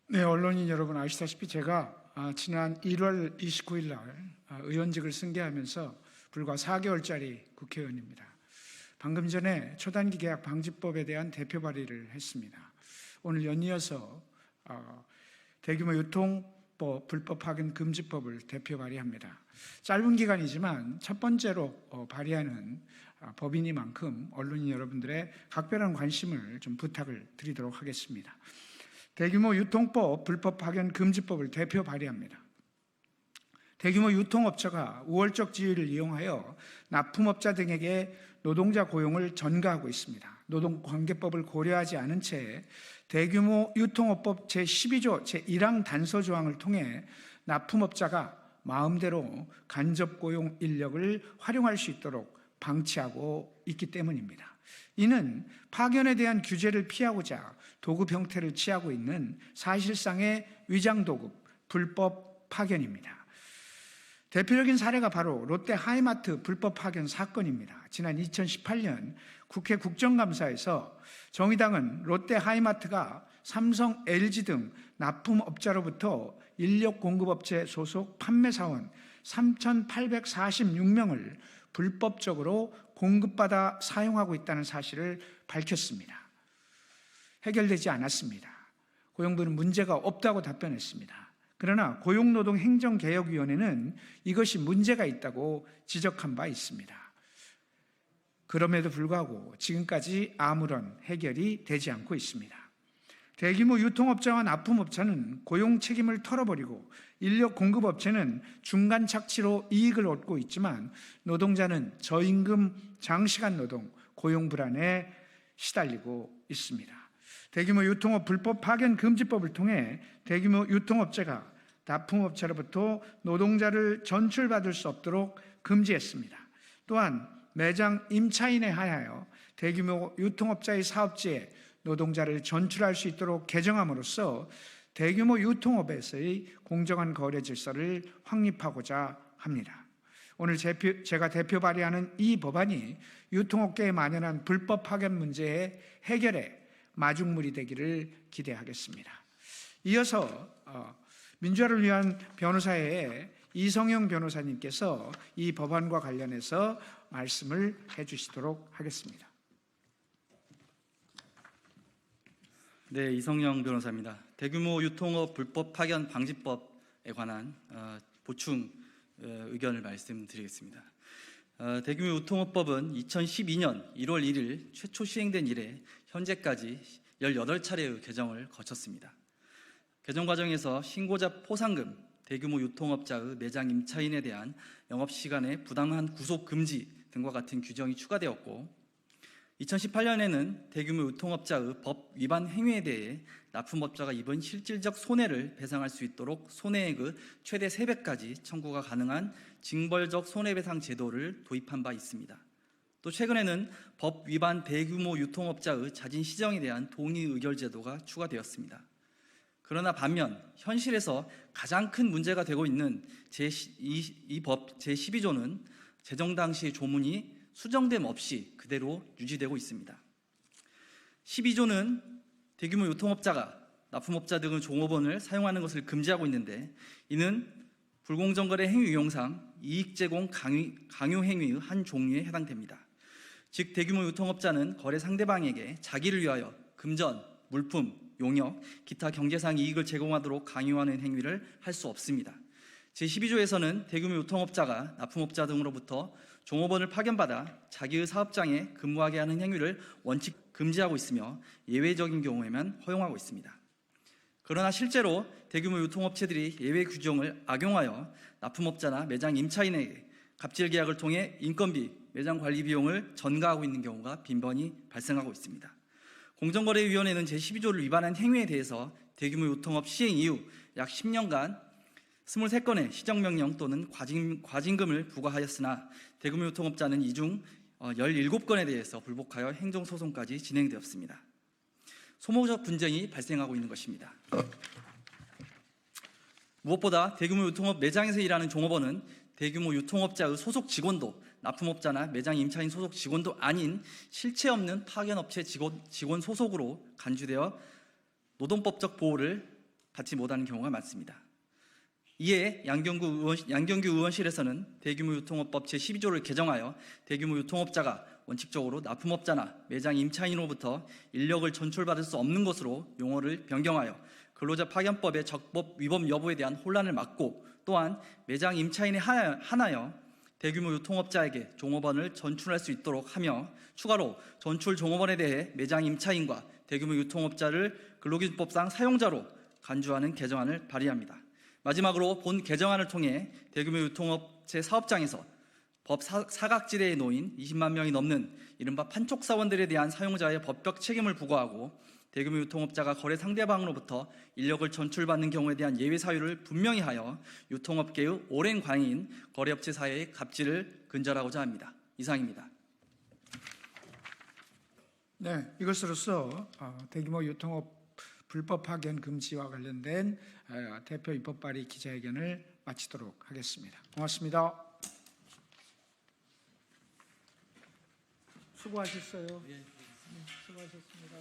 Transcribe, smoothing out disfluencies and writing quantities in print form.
네, 언론인 여러분 아시다시피 제가 지난 1월 29일 날 의원직을 승계하면서 불과 4개월짜리 국회의원입니다. 방금 전에 초단기 계약 방지법에 대한 대표 발의를 했습니다. 오늘 연이어서 대규모 유통법 불법 파견 금지법을 대표 발의합니다. 짧은 기간이지만 첫 번째로 발의하는 법이니만큼 언론인 여러분들의 각별한 관심을 좀 부탁을 드리도록 하겠습니다. 대규모 유통법 불법 파견 금지법을 대표 발의합니다. 대규모 유통업체가 우월적 지위를 이용하여 납품업자 등에게 노동자 고용을 전가하고 있습니다. 노동관계법을 고려하지 않은 채 대규모 유통업법 제12조 제1항 단서 조항을 통해 납품업자가 마음대로 간접고용 인력을 활용할 수 있도록 방치하고 있기 때문입니다. 이는 파견에 대한 규제를 피하고자 도급 형태를 취하고 있는 사실상의 위장도급, 불법 파견입니다. 대표적인 사례가 바로 롯데 하이마트 불법 파견 사건입니다. 지난 2018년 국회 국정감사에서 정의당은 롯데 하이마트가 삼성, LG 등 납품업자로부터 인력공급업체 소속 판매사원 3,846명을 불법적으로 공급받아 사용하고 있다는 사실을 밝혔습니다. 해결되지 않았습니다. 고용부는 문제가 없다고 답변했습니다. 그러나 고용노동행정개혁위원회는 이것이 문제가 있다고 지적한 바 있습니다. 그럼에도 불구하고 지금까지 아무런 해결이 되지 않고 있습니다. 대규모 유통업자와 납품업자는 고용 책임을 털어버리고 인력 공급업체는 중간 착취로 이익을 얻고 있지만 노동자는 저임금 장시간 노동, 고용 불안에 시달리고 있습니다. 대규모 유통업 불법 파견 금지법을 통해 대규모 유통업체가 납품업체로부터 노동자를 전출받을 수 없도록 금지했습니다. 또한 매장 임차인에 하여 대규모 유통업자의 사업지에 노동자를 전출할 수 있도록 개정함으로써 대규모 유통업에서의 공정한 거래 질서를 확립하고자 합니다. 오늘 제가 대표 발의하는 이 법안이 유통업계에 만연한 불법 파견 문제의 해결에 마중물이 되기를 기대하겠습니다. 이어서 민주화를 위한 변호사의 이성영 변호사님께서 이 법안과 관련해서 말씀을 해주시도록 하겠습니다. 네, 이성영 변호사입니다. 대규모 유통업 불법 파견 방지법에 관한 보충 의견을 말씀드리겠습니다. 대규모 유통업법은 2012년 1월 1일 최초 시행된 이래 현재까지 18차례의 개정을 거쳤습니다. 개정 과정에서 신고자 포상금, 대규모 유통업자의 매장 임차인에 대한 영업시간의 부당한 구속 금지 등과 같은 규정이 추가되었고 2018년에는 대규모 유통업자의 법 위반 행위에 대해 납품업자가 입은 실질적 손해를 배상할 수 있도록 손해액의 최대 3배까지 청구가 가능한 징벌적 손해배상 제도를 도입한 바 있습니다. 또 최근에는 법 위반 대규모 유통업자의 자진 시정에 대한 동의 의결 제도가 추가되었습니다. 그러나 반면 현실에서 가장 큰 문제가 되고 있는 이 법 제12조는 제정 당시 조문이 수정됨 없이 그대로 유지되고 있습니다. 12조는 대규모 유통업자가 납품업자 등의 종업원을 사용하는 것을 금지하고 있는데 이는 불공정거래 행위 유형상 이익 제공 강요 행위의 한 종류에 해당됩니다. 즉 대규모 유통업자는 거래 상대방에게 자기를 위하여 금전, 물품, 용역, 기타 경제상 이익을 제공하도록 강요하는 행위를 할 수 없습니다. 제12조에서는 대규모 유통업자가 납품업자 등으로부터 종업원을 파견받아 자기의 사업장에 근무하게 하는 행위를 원칙 금지하고 있으며 예외적인 경우에만 허용하고 있습니다. 그러나 실제로 대규모 유통업체들이 예외 규정을 악용하여 납품업자나 매장 임차인에게 갑질 계약을 통해 인건비, 매장 관리 비용을 전가하고 있는 경우가 빈번히 발생하고 있습니다. 공정거래위원회는 제12조를 위반한 행위에 대해서 대규모 유통업 시행 이후 약 10년간 23건의 시정명령 또는 과징금을 부과하였으나 대규모 유통업자는 이 중 17건에 대해서 불복하여 행정소송까지 진행되었습니다. 소모적 분쟁이 발생하고 있는 것입니다. 무엇보다 대규모 유통업 매장에서 일하는 종업원은 대규모 유통업자의 소속 직원도 납품업자나 매장 임차인 소속 직원도 아닌 실체 없는 파견업체 직원 소속으로 간주되어 노동법적 보호를 갖지 못하는 경우가 많습니다. 이에 양경규 의원실에서는 대규모 유통업법 제12조를 개정하여 대규모 유통업자가 원칙적으로 납품업자나 매장 임차인으로부터 인력을 전출받을 수 없는 것으로 용어를 변경하여 근로자 파견법의 적법 위법 여부에 대한 혼란을 막고, 또한 매장 임차인에 한하여 대규모 유통업자에게 종업원을 전출할 수 있도록 하며, 추가로 전출 종업원에 대해 매장 임차인과 대규모 유통업자를 근로기준법상 사용자로 간주하는 개정안을 발의합니다. 마지막으로 본 개정안을 통해 대규모 유통업체 사업장에서 법 사각지대에 놓인 20만 명이 넘는 이른바 판촉사원들에 대한 사용자의 법적 책임을 부과하고, 대규모 유통업자가 거래 상대방으로부터 인력을 전출받는 경우에 대한 예외 사유를 분명히 하여 유통업계의 오랜 관인 거래업체 사회의 갑질을 근절하고자 합니다. 이상입니다. 네, 이것으로서 대규모 유통업 불법 파견 금지와 관련된 대표 입법 발의 기자회견을 마치도록 하겠습니다. 고맙습니다. 수고하셨어요. 네, 수고하셨습니다.